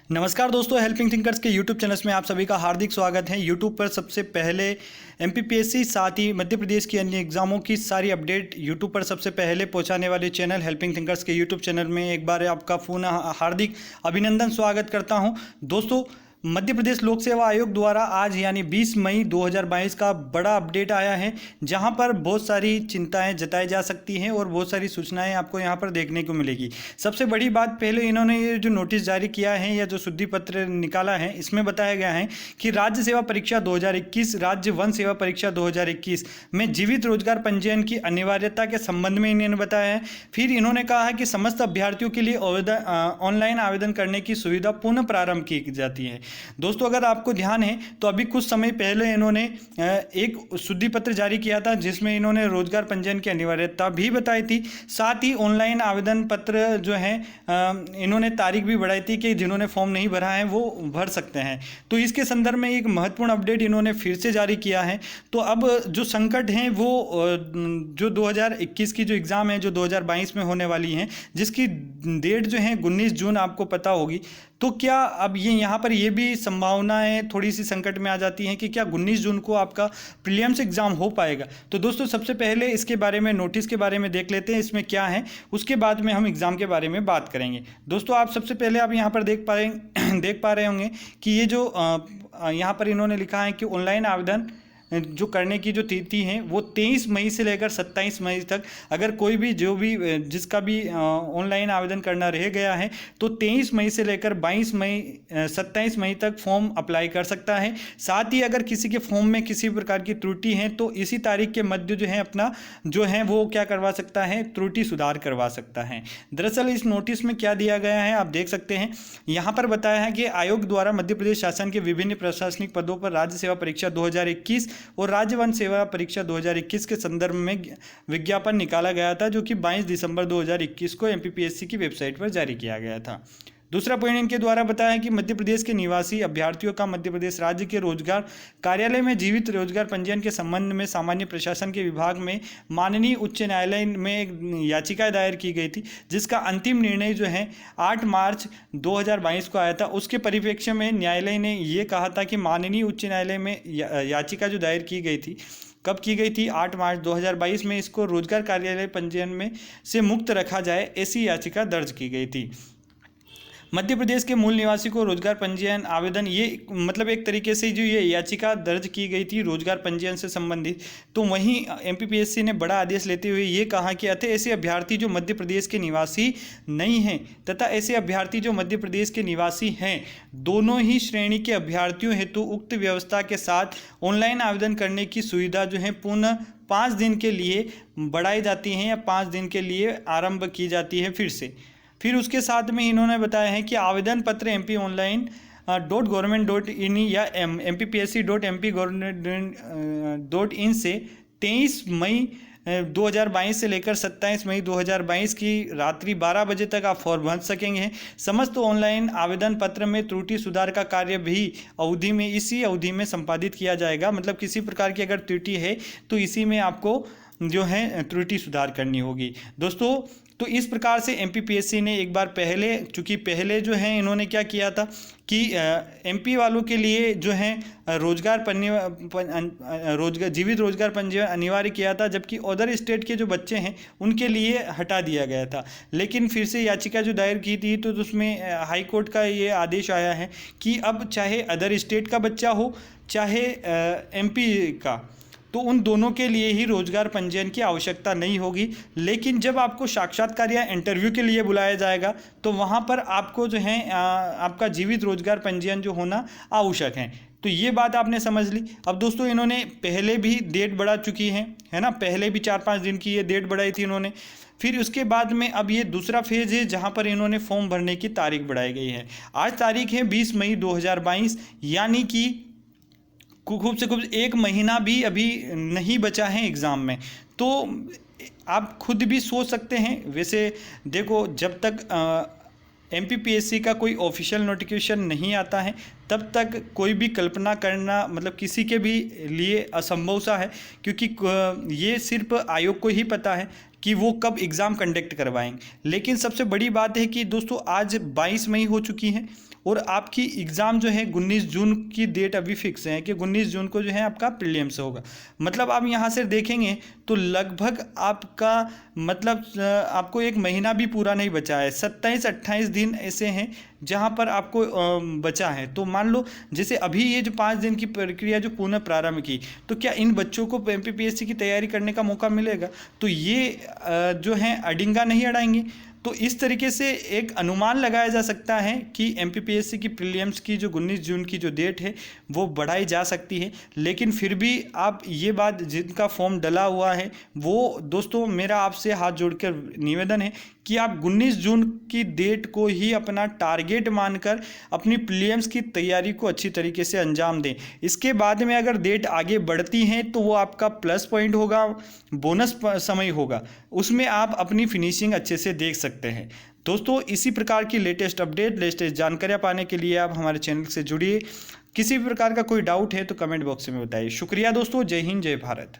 नमस्कार दोस्तों, helping thinkers के यूट्यूब चैनल्स में आप सभी का हार्दिक स्वागत है। यूट्यूब पर सबसे पहले एमपीपीएससी साथ ही मध्य प्रदेश की अन्य एग्जामों की सारी अपडेट यूट्यूब पर सबसे पहले पहुंचाने वाले चैनल हेल्पिंग थिंकर्स के यूट्यूब चैनल में एक बार आपका पुनः हार्दिक अभिनंदन स्वागत करता हूं। दोस्तों, मध्य प्रदेश लोक सेवा आयोग द्वारा आज यानी 20 मई 2022 का बड़ा अपडेट आया है, जहां पर बहुत सारी चिंताएं जताई जा सकती हैं और बहुत सारी सूचनाएं आपको यहां पर देखने को मिलेगी। सबसे बड़ी बात, पहले इन्होंने ये जो नोटिस जारी किया है या जो शुद्धि पत्र निकाला है, इसमें बताया गया है कि राज्य सेवा परीक्षा 2021, राज्य वन सेवा परीक्षा 2021 में जीवित रोजगार पंजीयन की अनिवार्यता के संबंध में इन्होंने बताया है। फिर इन्होंने कहा है कि समस्त अभ्यर्थियों के लिए ऑनलाइन आवेदन करने की सुविधा पुनः प्रारंभ की जाती है। दोस्तों, अगर आपको ध्यान है तो अभी कुछ समय पहले इन्होंने एक शुद्धि पत्र जारी किया था, जिसमें इन्होंने रोजगार पंजीयन की अनिवार्यता भी बताई थी। साथ ही ऑनलाइन आवेदन पत्र जो है इन्होंने तारीख भी बढ़ाई थी कि जिन्होंने फॉर्म नहीं भरा है वो भर सकते हैं। तो इसके संदर्भ में एक महत्वपूर्ण अपडेट इन्होंने फिर से जारी किया है। तो अब जो संकट हैं वो जो 2021 की जो एग्ज़ाम है जो 2022 में होने वाली हैं, जिसकी डेट जो है 19 जून आपको पता होगी, तो क्या अब ये यहाँ पर ये भी संभावनाएं थोड़ी सी संकट में आ जाती हैं कि क्या 19 जून को आपका प्रीलिम्स एग्ज़ाम हो पाएगा। तो दोस्तों, सबसे पहले इसके बारे में, नोटिस के बारे में देख लेते हैं इसमें क्या है, उसके बाद में हम एग्ज़ाम के बारे में बात करेंगे। दोस्तों, आप सबसे पहले आप यहाँ पर देख पा रहे होंगे कि ये जो यहाँ पर इन्होंने लिखा है कि ऑनलाइन आवेदन जो करने की जो तिथि है वो 23 मई से लेकर 27 मई तक, अगर कोई भी जिसका भी ऑनलाइन आवेदन करना रह गया है तो 23 मई से लेकर 27 मई तक फॉर्म अप्लाई कर सकता है। साथ ही अगर किसी के फॉर्म में किसी प्रकार की त्रुटि है तो इसी तारीख के मध्य जो है अपना जो है वो क्या करवा सकता है, त्रुटि सुधार करवा सकता है। दरअसल इस नोटिस में क्या दिया गया है आप देख सकते हैं। यहाँ पर बताया है कि आयोग द्वारा मध्य प्रदेश शासन के विभिन्न प्रशासनिक पदों पर राज्य सेवा परीक्षा 2021 और राज्य वन सेवा परीक्षा 2021 के संदर्भ में विज्ञापन निकाला गया था, जो कि 22 दिसंबर 2021 को एमपीपीएससी की वेबसाइट पर जारी किया गया था। दूसरा पॉइंट इनके द्वारा बताया है कि मध्य प्रदेश के निवासी अभ्यर्थियों का मध्य प्रदेश राज्य के रोजगार कार्यालय में जीवित रोजगार पंजीयन के संबंध में सामान्य प्रशासन के विभाग में माननीय उच्च न्यायालय में एक याचिका दायर की गई थी, जिसका अंतिम निर्णय जो है 8 मार्च 2022 को आया था। उसके परिप्रेक्ष्य में न्यायालय ने ये कहा था कि माननीय उच्च न्यायालय में याचिका जो दायर की गई थी, कब की गई थी, 8 मार्च 2022 में, इसको रोजगार कार्यालय पंजीयन में से मुक्त रखा जाए, ऐसी याचिका दर्ज की गई थी। मध्य प्रदेश के मूल निवासी को रोजगार पंजीयन आवेदन, ये मतलब एक तरीके से जो ये याचिका दर्ज की गई थी रोजगार पंजीयन से संबंधित, तो वहीं एमपीपीएससी ने बड़ा आदेश लेते हुए ये कहा कि अतः ऐसे अभ्यर्थी जो मध्य प्रदेश के निवासी नहीं हैं तथा ऐसे अभ्यर्थी जो मध्य प्रदेश के निवासी हैं, दोनों ही श्रेणी के अभ्यर्थियों हेतु उक्त व्यवस्था के साथ ऑनलाइन आवेदन करने की सुविधा जो है पुनः 5 दिन के लिए बढ़ाई जाती है या 5 दिन के लिए आरंभ की जाती है फिर उसके साथ में इन्होंने बताया है कि आवेदन पत्र mponline.government.in या mppsc.mp.government.in से 23 मई 2022 से लेकर 27 मई 2022 की रात्रि 12 बजे तक आप फॉर्म भर सकेंगे। समस्त ऑनलाइन आवेदन पत्र में त्रुटि सुधार का कार्य भी इसी अवधि में संपादित किया जाएगा। मतलब किसी प्रकार की अगर त्रुटि है तो इसी में आपको जो है त्रुटि सुधार करनी होगी। दोस्तों, तो इस प्रकार से एमपीपीएससी ने एक बार पहले, चूँकि पहले जो है इन्होंने क्या किया था कि एमपी वालों के लिए जो है जीवित रोजगार पंजीयन अनिवार्य किया था, जबकि अदर स्टेट के जो बच्चे हैं उनके लिए हटा दिया गया था। लेकिन फिर से याचिका जो दायर की थी तो उसमें हाई कोर्ट का ये आदेश आया है कि अब चाहे अदर स्टेट का बच्चा हो चाहे एमपी का, तो उन दोनों के लिए ही रोजगार पंजीयन की आवश्यकता नहीं होगी। लेकिन जब आपको साक्षात्कार या इंटरव्यू के लिए बुलाया जाएगा तो वहाँ पर आपको जो है आपका जीवित रोजगार पंजीयन जो होना आवश्यक है। तो ये बात आपने समझ ली। अब दोस्तों, इन्होंने पहले भी डेट बढ़ा चुकी है ना, पहले भी 4-5 दिन की ये डेट बढ़ाई थी इन्होंने। फिर उसके बाद में अब ये दूसरा फेज है जहाँ पर इन्होंने फॉर्म भरने की तारीख बढ़ाई गई है। आज तारीख है 20 मई 2022, यानी कि खूब से खूब 1 महीना भी अभी नहीं बचा है एग्ज़ाम में। तो आप खुद भी सोच सकते हैं। वैसे देखो, जब तक एमपीपीएससी का कोई ऑफिशियल नोटिफिकेशन नहीं आता है तब तक कोई भी कल्पना करना मतलब किसी के भी लिए असंभव सा है, क्योंकि ये सिर्फ आयोग को ही पता है कि वो कब एग्ज़ाम कंडक्ट करवाएंगे। लेकिन सबसे बड़ी बात है कि दोस्तों आज 22 मई हो चुकी है और आपकी एग्ज़ाम जो है 19 जून की डेट अभी फिक्स है कि 19 जून को जो है आपका प्रीलिम्स होगा। मतलब आप यहाँ से देखेंगे तो लगभग आपका मतलब आपको एक महीना भी पूरा नहीं बचा है, 27-28 दिन ऐसे हैं जहाँ पर आपको बचा है। तो मान लो जैसे अभी ये जो 5 दिन की प्रक्रिया जो पुनः प्रारंभ की, तो क्या इन बच्चों को एमपीपीएससी की तैयारी करने का मौका मिलेगा? तो ये जो है अडिंगा नहीं अड़ाएंगे। तो इस तरीके से एक अनुमान लगाया जा सकता है कि एमपीपीएससी की प्रीलिम्स की जो 19 जून की जो डेट है वो बढ़ाई जा सकती है। लेकिन फिर भी आप ये बात, जिनका फॉर्म डला हुआ है वो दोस्तों, मेरा आपसे हाथ जोड़कर निवेदन है कि आप 19 जून की डेट को ही अपना टारगेट मानकर अपनी प्रीलिम्स की तैयारी को अच्छी तरीके से अंजाम दें। इसके बाद में अगर डेट आगे बढ़ती है तो वो आपका प्लस पॉइंट होगा, बोनस समय होगा, उसमें आप अपनी फिनिशिंग अच्छे से देख सकते हैं। दोस्तों, इसी प्रकार की लेटेस्ट अपडेट, लेटेस्ट जानकारियाँ पाने के लिए आप हमारे चैनल से जुड़िए। किसी भी प्रकार का कोई डाउट है तो कमेंट बॉक्स में बताइए। शुक्रिया दोस्तों, जय हिंद, जय भारत।